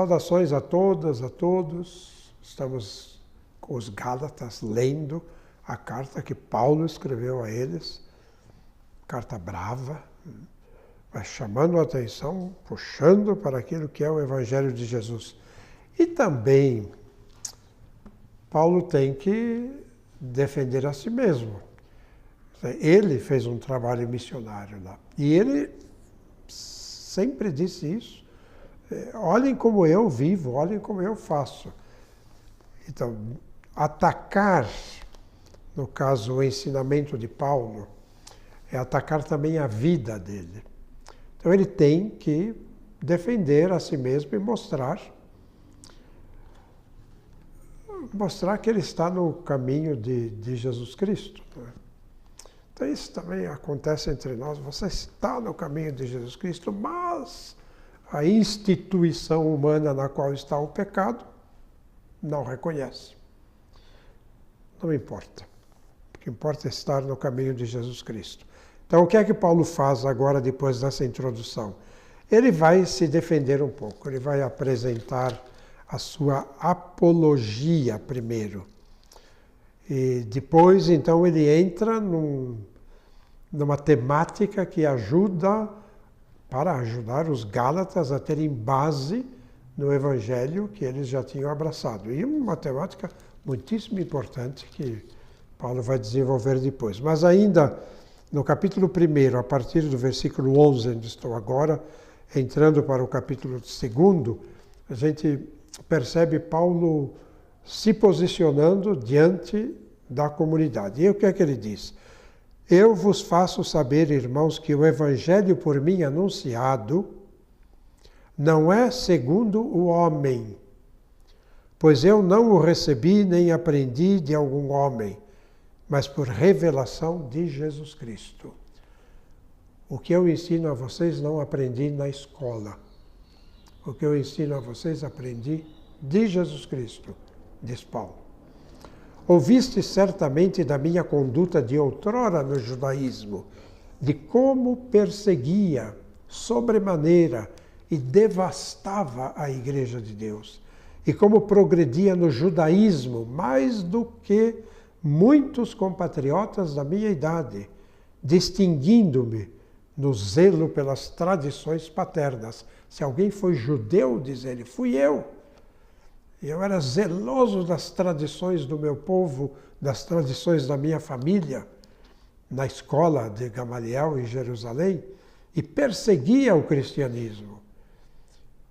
Saudações a todas, a todos. Estamos com os Gálatas lendo a carta que Paulo escreveu a eles. Carta brava, mas chamando a atenção, puxando para aquilo que é o Evangelho de Jesus. E também Paulo tem que defender a si mesmo. Ele fez um trabalho missionário lá. E ele sempre disse isso. Olhem como eu vivo, olhem como eu faço. Então, atacar, no caso, o ensinamento de Paulo, é atacar também a vida dele. Então, ele tem que defender a si mesmo e mostrar que ele está no caminho de Jesus Cristo. Então, isso também acontece entre nós. Você está no caminho de Jesus Cristo, mas a instituição humana na qual está o pecado não reconhece. Não importa. O que importa é estar no caminho de Jesus Cristo. Então, o que é que Paulo faz agora, depois dessa introdução? Ele vai se defender um pouco, ele vai apresentar a sua apologia primeiro. E depois, então, ele entra numa temática que para ajudar os Gálatas a terem base no Evangelho que eles já tinham abraçado. E uma temática muitíssimo importante que Paulo vai desenvolver depois. Mas ainda no capítulo 1, a partir do versículo 11, onde estou agora, entrando para o capítulo 2, a gente percebe Paulo se posicionando diante da comunidade. E o que é que ele diz? Eu vos faço saber, irmãos, que o Evangelho por mim anunciado não é segundo o homem, pois eu não o recebi nem aprendi de algum homem, mas por revelação de Jesus Cristo. O que eu ensino a vocês não aprendi na escola. O que eu ensino a vocês aprendi de Jesus Cristo, diz Paulo. Ouviste certamente da minha conduta de outrora no judaísmo, de como perseguia sobremaneira e devastava a Igreja de Deus, e como progredia no judaísmo mais do que muitos compatriotas da minha idade, distinguindo-me no zelo pelas tradições paternas. Se alguém foi judeu, diz ele, fui eu. Eu era zeloso das tradições do meu povo, das tradições da minha família, na escola de Gamaliel em Jerusalém, e perseguia o cristianismo.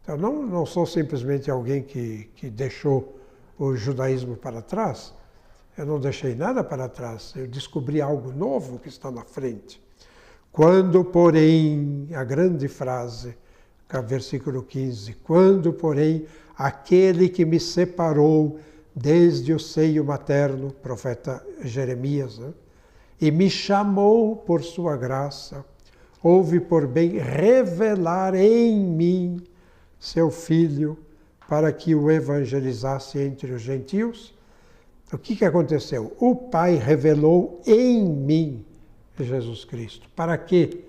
Então, não sou simplesmente alguém que deixou o judaísmo para trás. Eu não deixei nada para trás. Eu descobri algo novo que está na frente. Quando, porém, a grande frase, versículo 15, quando, porém, aquele que me separou desde o seio materno, profeta Jeremias, e me chamou por sua graça, houve por bem revelar em mim seu Filho, para que o evangelizasse entre os gentios. O que aconteceu? O Pai revelou em mim Jesus Cristo. Para quê?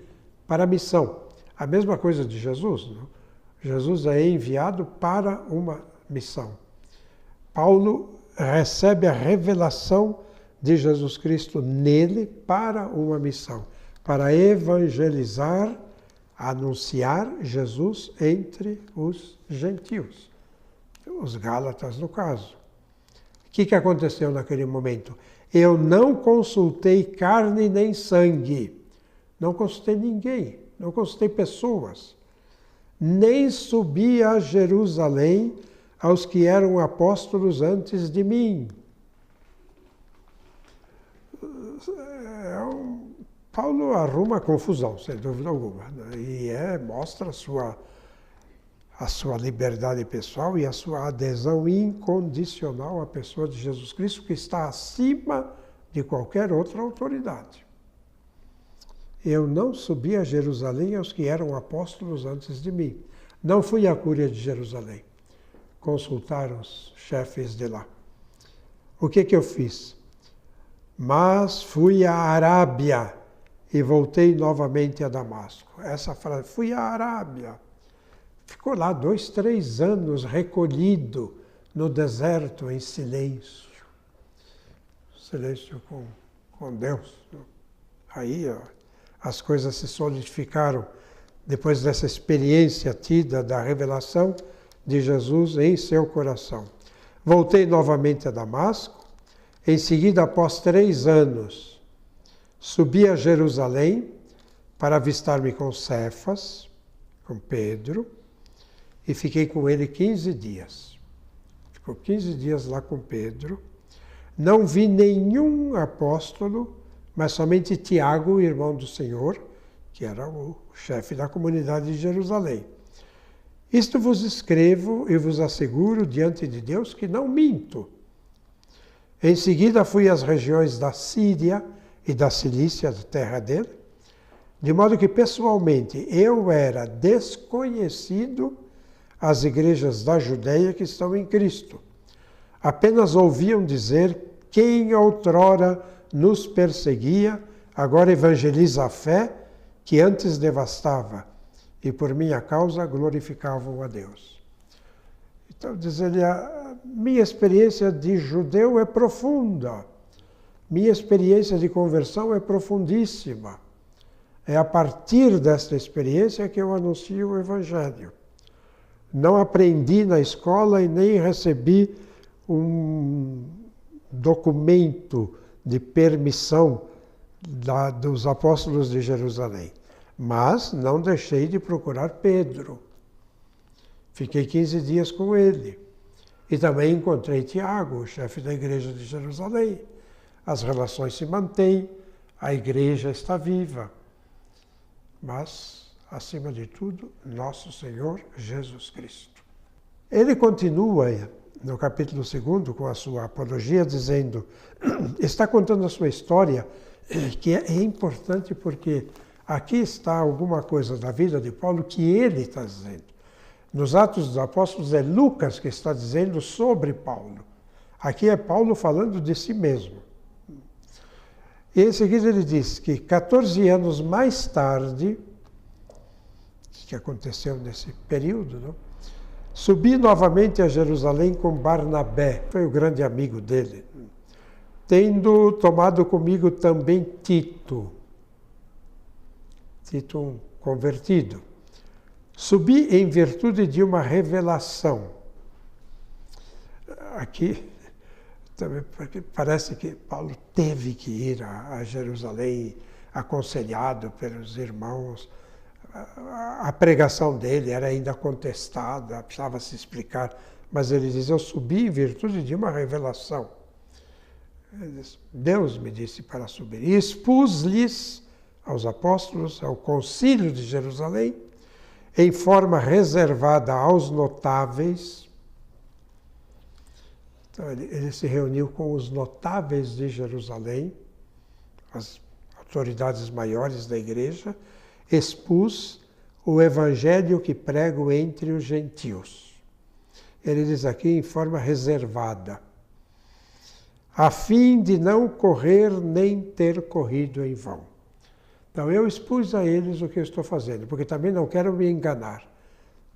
Para a missão. A mesma coisa de Jesus, não? Jesus é enviado para uma missão. Paulo recebe a revelação de Jesus Cristo nele para uma missão, para evangelizar, anunciar Jesus entre os gentios, os Gálatas no caso. O que aconteceu naquele momento? Eu não consultei carne nem sangue, não consultei ninguém, não consultei pessoas, nem subi a Jerusalém aos que eram apóstolos antes de mim. Paulo arruma confusão, sem dúvida alguma, né? E mostra a sua liberdade pessoal e a sua adesão incondicional à pessoa de Jesus Cristo, que está acima de qualquer outra autoridade. Eu não subi a Jerusalém aos que eram apóstolos antes de mim. Não fui à Cúria de Jerusalém consultar os chefes de lá. O que eu fiz? Mas fui à Arábia e voltei novamente a Damasco. Essa frase, fui à Arábia. ficou lá 2, 3 anos recolhido no deserto em silêncio. Silêncio com Deus. Aí ó, as coisas se solidificaram depois dessa experiência tida da revelação de Jesus em seu coração. Voltei novamente a Damasco. Em seguida, após 3 anos, subi a Jerusalém para avistar-me com Cefas, com Pedro, e fiquei com ele 15 dias. Ficou 15 dias lá com Pedro. Não vi nenhum apóstolo, mas somente Tiago, irmão do Senhor, que era o chefe da comunidade de Jerusalém. Isto vos escrevo e vos asseguro diante de Deus que não minto. Em seguida fui às regiões da Síria e da Cilícia, da terra dele, de modo que pessoalmente eu era desconhecido às igrejas da Judeia que estão em Cristo. Apenas ouviam dizer: quem outrora nos perseguia, agora evangeliza a fé que antes devastava, e por minha causa glorificavam a Deus. Então, diz ele, a minha experiência de judeu é profunda, minha experiência de conversão é profundíssima. É a partir desta experiência que eu anuncio o Evangelho. Não aprendi na escola e nem recebi um documento de permissão dos apóstolos de Jerusalém. Mas não deixei de procurar Pedro. Fiquei 15 dias com ele. E também encontrei Tiago, o chefe da igreja de Jerusalém. As relações se mantêm, a igreja está viva. Mas, acima de tudo, nosso Senhor Jesus Cristo. Ele continua no capítulo 2 com a sua apologia, dizendo, está contando a sua história, que é importante porque aqui está alguma coisa da vida de Paulo que ele está dizendo. Nos Atos dos Apóstolos é Lucas que está dizendo sobre Paulo. Aqui é Paulo falando de si mesmo. E em seguida ele diz que 14 anos mais tarde, que aconteceu nesse período, não? Subi novamente a Jerusalém com Barnabé, foi o grande amigo dele, tendo tomado comigo também Tito, um convertido. Subi em virtude de uma revelação. Aqui também parece que Paulo teve que ir a Jerusalém, aconselhado pelos irmãos. A pregação dele era ainda contestada, precisava se explicar, mas ele diz, eu subi em virtude de uma revelação. Ele diz, Deus me disse para subir. E expus-lhes aos apóstolos, ao concílio de Jerusalém, em forma reservada aos notáveis. Então, ele se reuniu com os notáveis de Jerusalém, as autoridades maiores da igreja, expus o evangelho que prego entre os gentios. Ele diz aqui em forma reservada, a fim de não correr nem ter corrido em vão. Então eu expus a eles o que eu estou fazendo, porque também não quero me enganar,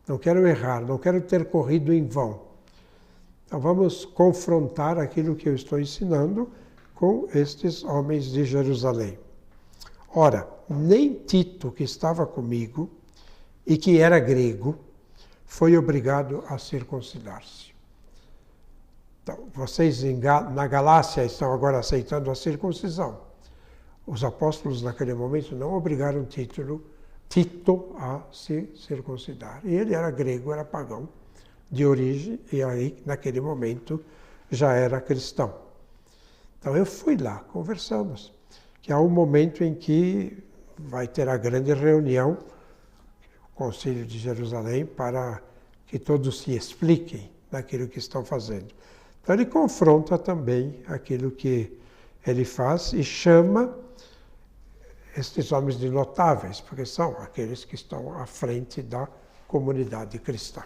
não quero errar, não quero ter corrido em vão. Então vamos confrontar aquilo que eu estou ensinando com estes homens de Jerusalém. Ora, nem Tito, que estava comigo e que era grego, foi obrigado a circuncidar-se. Então, vocês na Galácia estão agora aceitando a circuncisão. Os apóstolos naquele momento não obrigaram Tito a se circuncidar. E ele era grego, era pagão de origem, e aí, naquele momento, já era cristão. Então eu fui lá, conversamos, que há um momento em que vai ter a grande reunião, o Concílio de Jerusalém, para que todos se expliquem naquilo que estão fazendo. Então ele confronta também aquilo que ele faz e chama estes homens de notáveis, porque são aqueles que estão à frente da comunidade cristã.